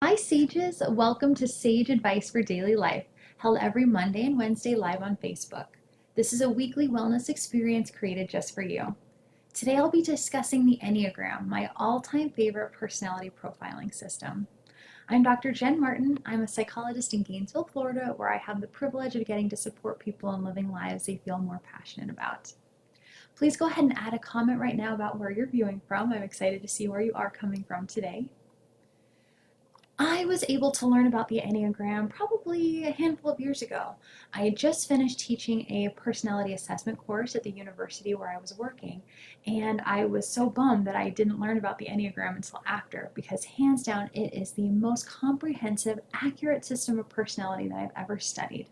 Hi Sages, welcome to Sage Advice for Daily Life, held every Monday and Wednesday live on Facebook. This is a weekly wellness experience created just for you. Today I'll be discussing the Enneagram, my all-time favorite personality profiling system. I'm Dr. Jen Martin. I'm a psychologist in Gainesville, Florida, where I have the privilege of getting to support people in living lives they feel more passionate about. Please go ahead and add a comment right now about where you're viewing from. I'm excited to see where you are coming from today. I was able to learn about the Enneagram probably a handful of years ago. I had just finished teaching a personality assessment course at the university where I was working, and I was so bummed that I didn't learn about the Enneagram until after, because hands down it is the most comprehensive, accurate system of personality that I've ever studied.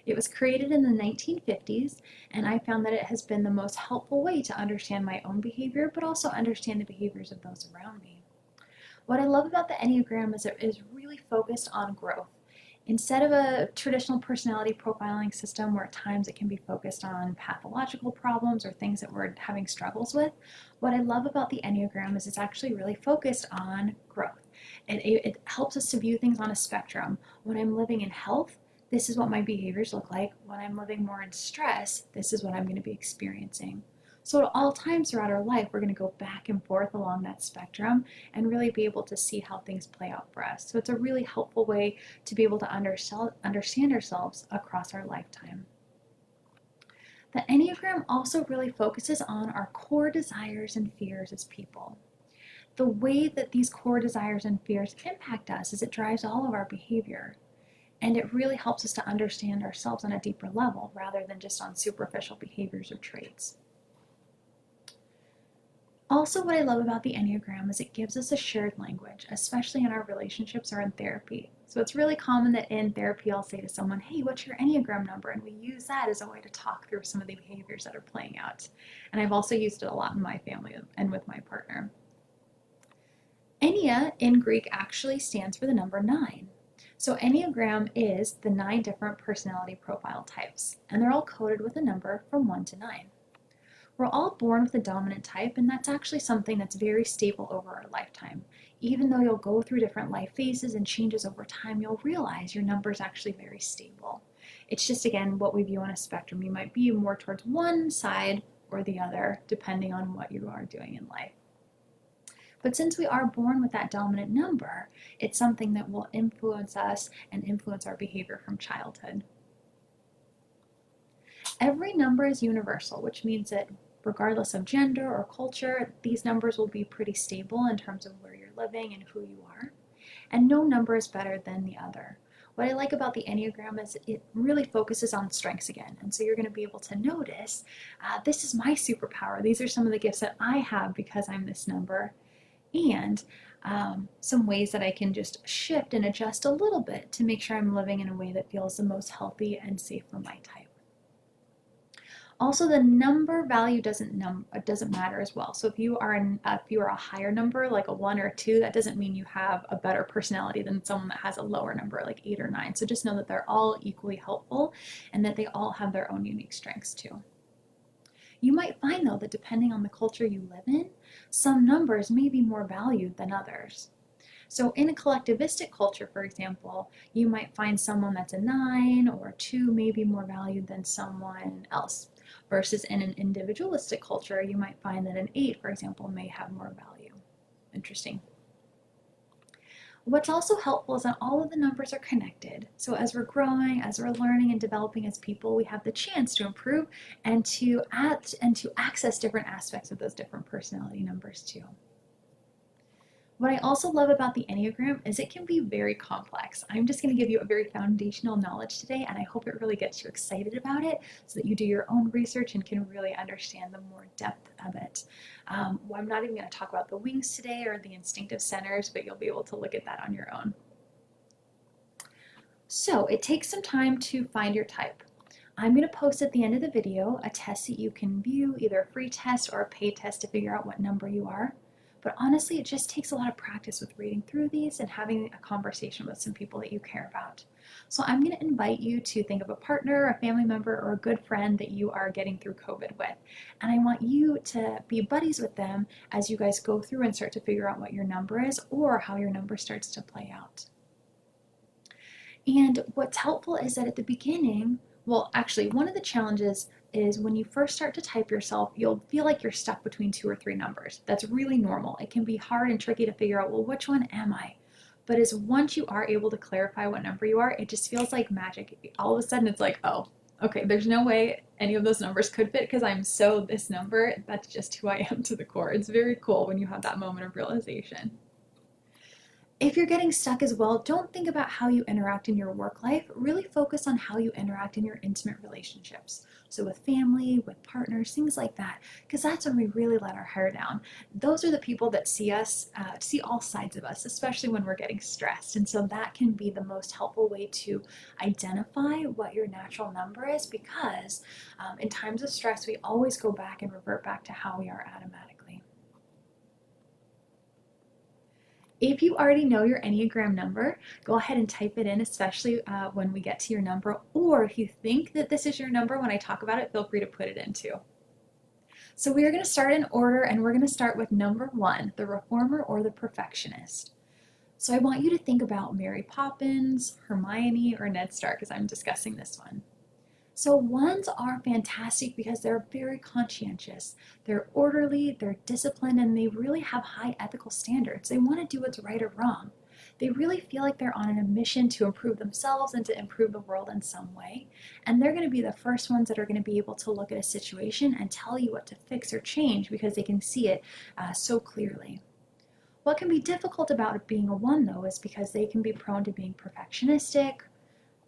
It was created in the 1950s, and I found that it has been the most helpful way to understand my own behavior, but also understand the behaviors of those around me. What I love about the Enneagram is it is really focused on growth. Instead of a traditional personality profiling system where at times it can be focused on pathological problems or things that we're having struggles with, what I love about the Enneagram is it's actually really focused on growth. It helps us to view things on a spectrum. When I'm living in health, this is what my behaviors look like. When I'm living more in stress, this is what I'm going to be experiencing. So at all times throughout our life, we're going to go back and forth along that spectrum and really be able to see how things play out for us. So it's a really helpful way to be able to understand ourselves across our lifetime. The Enneagram also really focuses on our core desires and fears as people. The way that these core desires and fears impact us is it drives all of our behavior. And it really helps us to understand ourselves on a deeper level rather than just on superficial behaviors or traits. Also, what I love about the Enneagram is it gives us a shared language, especially in our relationships or in therapy. So it's really common that in therapy I'll say to someone, hey, what's your Enneagram number? And we use that as a way to talk through some of the behaviors that are playing out. And I've also used it a lot in my family and with my partner. Ennea in Greek actually stands for the number 9. So Enneagram is the 9 different personality profile types, and they're all coded with a number from 1 to 9. We're all born with a dominant type, and that's actually something that's very stable over our lifetime. Even though you'll go through different life phases and changes over time, you'll realize your number is actually very stable. It's just, again, what we view on a spectrum. You might be more towards one side or the other, depending on what you are doing in life. But since we are born with that dominant number, it's something that will influence us and influence our behavior from childhood. Every number is universal, which means that regardless of gender or culture, these numbers will be pretty stable in terms of where you're living and who you are. And no number is better than the other. What I like about the Enneagram is it really focuses on strengths again. And so you're going to be able to notice, this is my superpower. These are some of the gifts that I have because I'm this number. And some ways that I can just shift and adjust a little bit to make sure I'm living in a way that feels the most healthy and safe for my type. Also, the number value doesn't matter as well. So if you are a higher number, like a 1 or a 2, that doesn't mean you have a better personality than someone that has a lower number, like 8 or 9. So just know that they're all equally helpful and that they all have their own unique strengths too. You might find, though, that depending on the culture you live in, some numbers may be more valued than others. So in a collectivistic culture, for example, you might find someone that's a 9 or a 2 may be more valued than someone else. Versus in an individualistic culture, you might find that an 8, for example, may have more value. Interesting. What's also helpful is that all of the numbers are connected. So as we're growing, as we're learning and developing as people, we have the chance to improve and to access different aspects of those different personality numbers too. What I also love about the Enneagram is it can be very complex. I'm just going to give you a very foundational knowledge today, and I hope it really gets you excited about it so that you do your own research and can really understand the more depth of it. I'm not even going to talk about the wings today or the instinctive centers, but you'll be able to look at that on your own. So it takes some time to find your type. I'm going to post at the end of the video a test that you can view, either a free test or a paid test to figure out what number you are. But honestly, it just takes a lot of practice with reading through these and having a conversation with some people that you care about. So I'm going to invite you to think of a partner, a family member, or a good friend that you are getting through COVID with. And I want you to be buddies with them as you guys go through and start to figure out what your number is or how your number starts to play out. And what's helpful is that at the beginning, well, actually, one of the challenges is when you first start to type yourself, you'll feel like you're stuck between 2 or 3 numbers. That's really normal. It can be hard and tricky to figure out, well, which one am I? But as once you are able to clarify what number you are, it just feels like magic. All of a sudden, it's like, oh, okay, there's no way any of those numbers could fit because I'm so this number. That's just who I am to the core. It's very cool when you have that moment of realization. If you're getting stuck as well, don't think about how you interact in your work life. Really focus on how you interact in your intimate relationships. So with family, with partners, things like that, because that's when we really let our hair down. Those are the people that see us, see all sides of us, especially when we're getting stressed. And so that can be the most helpful way to identify what your natural number is, because in times of stress, we always go back and revert back to how we are automatically. If you already know your Enneagram number, go ahead and type it in, especially when we get to your number. Or if you think that this is your number when I talk about it, feel free to put it in too. So we are going to start in order, and we're going to start with number 1, the reformer or the perfectionist. So I want you to think about Mary Poppins, Hermione, or Ned Stark as I'm discussing this one. So ones are fantastic because they're very conscientious. They're orderly, they're disciplined, and they really have high ethical standards. They want to do what's right or wrong. They really feel like they're on a mission to improve themselves and to improve the world in some way. And they're going to be the first ones that are going to be able to look at a situation and tell you what to fix or change because they can see it so clearly. What can be difficult about being a one, though, is because they can be prone to being perfectionistic,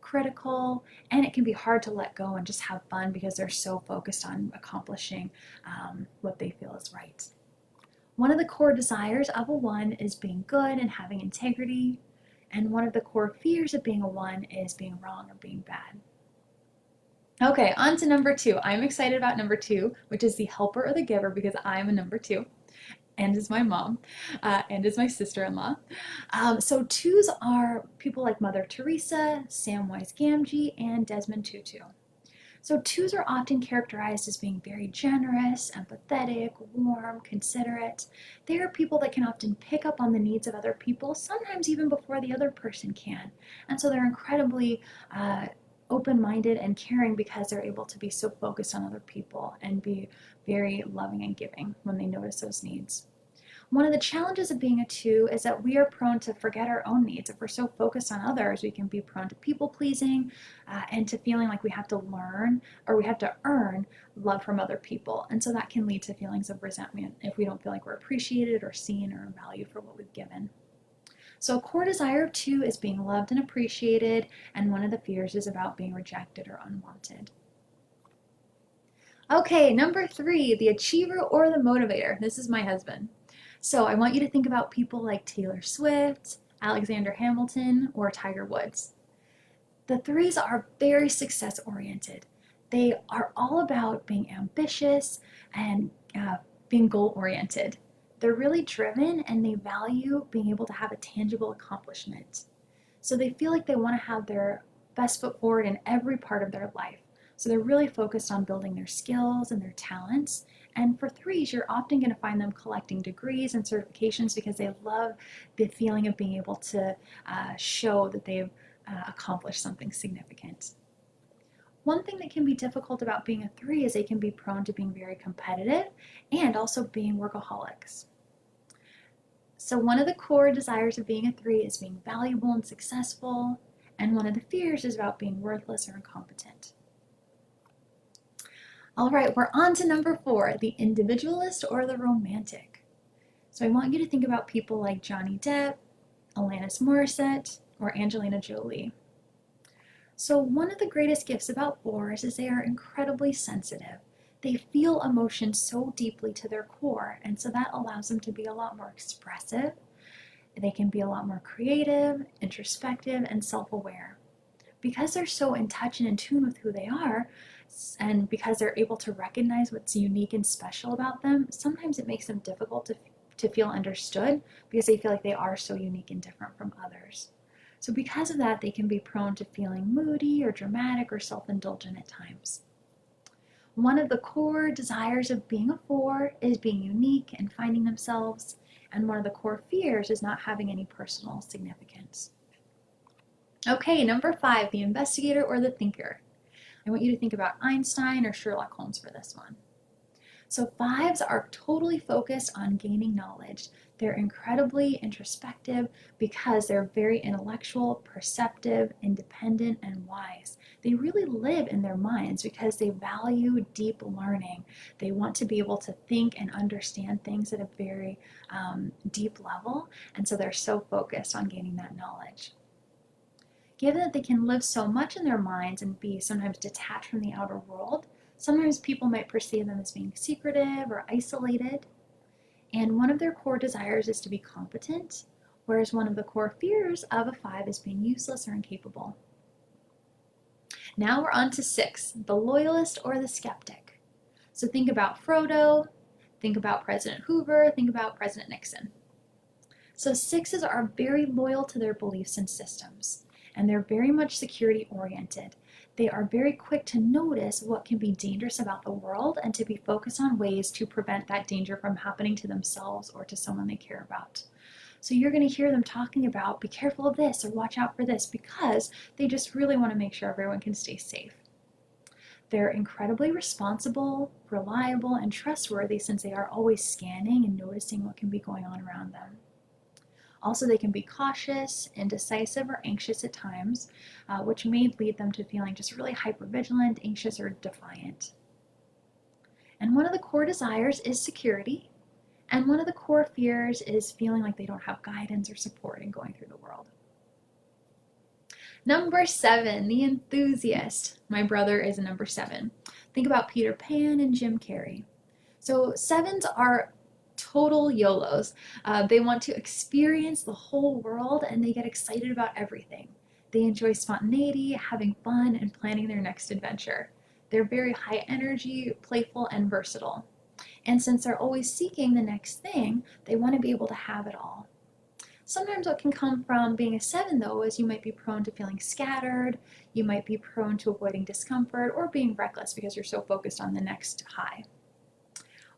critical, and it can be hard to let go and just have fun because they're so focused on accomplishing what they feel is right. One of the core desires of a one is being good and having integrity, and one of the core fears of being a one is being wrong or being bad. Okay, on to number 2. I'm excited about number 2, which is the helper or the giver, because I'm a number 2. And is my mom, and is my sister-in-law. So 2s are people like Mother Teresa, Samwise Gamgee, and Desmond Tutu. So 2s are often characterized as being very generous, empathetic, warm, considerate. They are people that can often pick up on the needs of other people, sometimes even before the other person can. And so they're incredibly open-minded and caring because they're able to be so focused on other people and be very loving and giving when they notice those needs. One of the challenges of being a 2 is that we are prone to forget our own needs. If we're so focused on others, we can be prone to people pleasing and to feeling like we have to learn or we have to earn love from other people. And so that can lead to feelings of resentment if we don't feel like we're appreciated or seen or valued for what we've given. So a core desire of 2 is being loved and appreciated, and one of the fears is about being rejected or unwanted. Okay, number 3, the achiever or the motivator. This is my husband. So I want you to think about people like Taylor Swift, Alexander Hamilton, or Tiger Woods. The 3s are very success-oriented. They are all about being ambitious and being goal-oriented. They're really driven and they value being able to have a tangible accomplishment. So they feel like they want to have their best foot forward in every part of their life. So they're really focused on building their skills and their talents. And for 3s, you're often going to find them collecting degrees and certifications because they love the feeling of being able to show that they've accomplished something significant. One thing that can be difficult about being a 3 is they can be prone to being very competitive and also being workaholics. So one of the core desires of being a 3 is being valuable and successful, and one of the fears is about being worthless or incompetent. All right, we're on to number 4, the individualist or the romantic. So I want you to think about people like Johnny Depp, Alanis Morissette, or Angelina Jolie. So one of the greatest gifts about 4s is they are incredibly sensitive. They feel emotions so deeply to their core, and so that allows them to be a lot more expressive. They can be a lot more creative, introspective, and self-aware. Because they're so in touch and in tune with who they are, and because they're able to recognize what's unique and special about them, sometimes it makes them difficult to to feel understood because they feel like they are so unique and different from others. So because of that, they can be prone to feeling moody or dramatic or self-indulgent at times. One of the core desires of being a 4 is being unique and finding themselves, and one of the core fears is not having any personal significance. Okay, number 5, the investigator or the thinker. I want you to think about Einstein or Sherlock Holmes for this one. So 5s are totally focused on gaining knowledge. They're incredibly introspective because they're very intellectual, perceptive, independent, and wise. They really live in their minds because they value deep learning. They want to be able to think and understand things at a very deep level, and so they're so focused on gaining that knowledge. Given that they can live so much in their minds and be sometimes detached from the outer world, sometimes people might perceive them as being secretive or isolated. And one of their core desires is to be competent, whereas one of the core fears of a 5 is being useless or incapable. Now we're on to 6, the loyalist or the skeptic. So think about Frodo, think about President Hoover, think about President Nixon. So 6s are very loyal to their beliefs and systems, and they're very much security oriented. They are very quick to notice what can be dangerous about the world and to be focused on ways to prevent that danger from happening to themselves or to someone they care about. So you're going to hear them talking about, be careful of this or watch out for this, because they just really want to make sure everyone can stay safe. They're incredibly responsible, reliable, and trustworthy since they are always scanning and noticing what can be going on around them. Also, they can be cautious, indecisive, or anxious at times, which may lead them to feeling just really hypervigilant, anxious, or defiant. And one of the core desires is security, and one of the core fears is feeling like they don't have guidance or support in going through the world. Number 7, the enthusiast. My brother is a number 7. Think about Peter Pan and Jim Carrey. So 7s are total YOLOs. They want to experience the whole world and they get excited about everything. They enjoy spontaneity, having fun, and planning their next adventure. They're very high energy, playful, and versatile. And since they're always seeking the next thing, they want to be able to have it all. Sometimes what can come from being a 7, though, is you might be prone to feeling scattered, you might be prone to avoiding discomfort, or being reckless because you're so focused on the next high.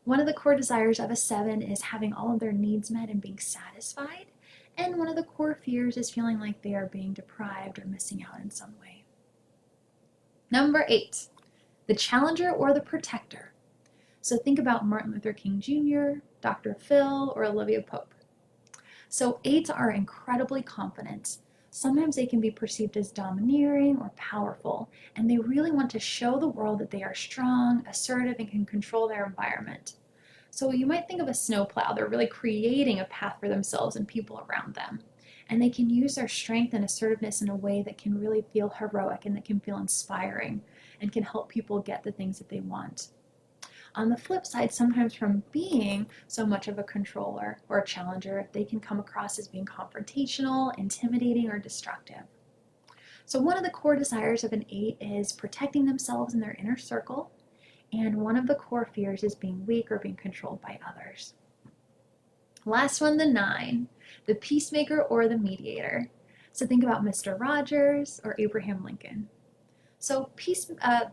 One of the core desires of a 7 is having all of their needs met and being satisfied, and one of the core fears is feeling like they are being deprived or missing out in some way. Number 8, the challenger or the protector. So think about Martin Luther King Jr., Dr. Phil, or Olivia Pope. So 8s are incredibly confident. Sometimes they can be perceived as domineering or powerful, and they really want to show the world that they are strong, assertive, and can control their environment. So you might think of a snowplow. They're really creating a path for themselves and people around them. And they can use their strength and assertiveness in a way that can really feel heroic and that can feel inspiring and can help people get the things that they want. On the flip side, sometimes from being so much of a controller or a challenger, they can come across as being confrontational, intimidating, or destructive. So one of the core desires of an 8 is protecting themselves in their inner circle, and one of the core fears is being weak or being controlled by others. Last one, the 9, the peacemaker or the mediator. So think about Mr. Rogers or Abraham Lincoln. So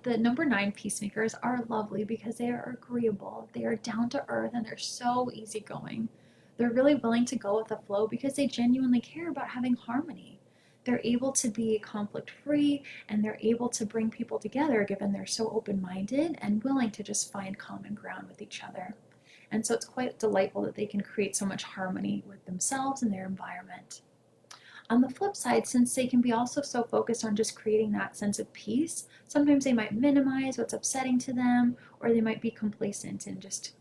the number 9 peacemakers are lovely because they are agreeable, they are down to earth, and they're so easygoing. They're really willing to go with the flow because they genuinely care about having harmony. They're able to be conflict-free, and they're able to bring people together given they're so open-minded and willing to just find common ground with each other. And so it's quite delightful that they can create so much harmony with themselves and their environment. On the flip side, since they can be also so focused on just creating that sense of peace, sometimes they might minimize what's upsetting to them, or they might be complacent and just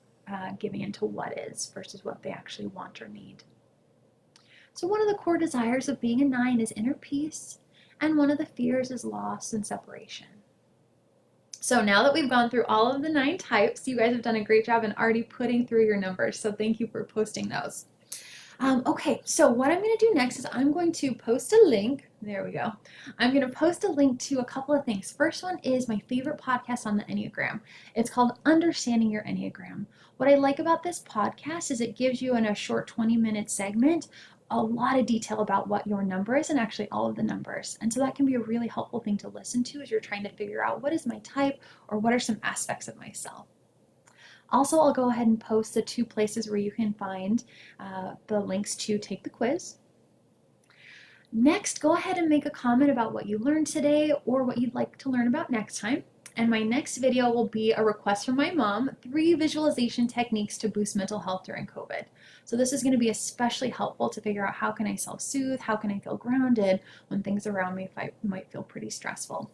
giving into what is versus what they actually want or need. So one of the core desires of being a 9 is inner peace, and one of the fears is loss and separation. So now that we've gone through all of the 9 types, you guys have done a great job in already putting through your numbers, so thank you for posting those. Okay, so what I'm going to do next is I'm going to post a link. There we go. I'm going to post a link to a couple of things. First one is my favorite podcast on the Enneagram. It's called Understanding Your Enneagram. What I like about this podcast is it gives you in a short 20-minute segment a lot of detail about what your number is and actually all of the numbers. And so that can be a really helpful thing to listen to as you're trying to figure out what is my type or what are some aspects of myself. Also, I'll go ahead and post the two places where you can find the links to take the quiz. Next, go ahead and make a comment about what you learned today or what you'd like to learn about next time. And my next video will be a request from my mom, 3 visualization techniques to boost mental health during COVID. So this is going to be especially helpful to figure out how can I self-soothe, how can I feel grounded when things around me might feel pretty stressful.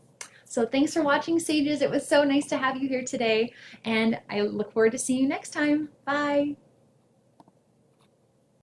So thanks for watching, Sages. It was so nice to have you here today, and I look forward to seeing you next time. Bye.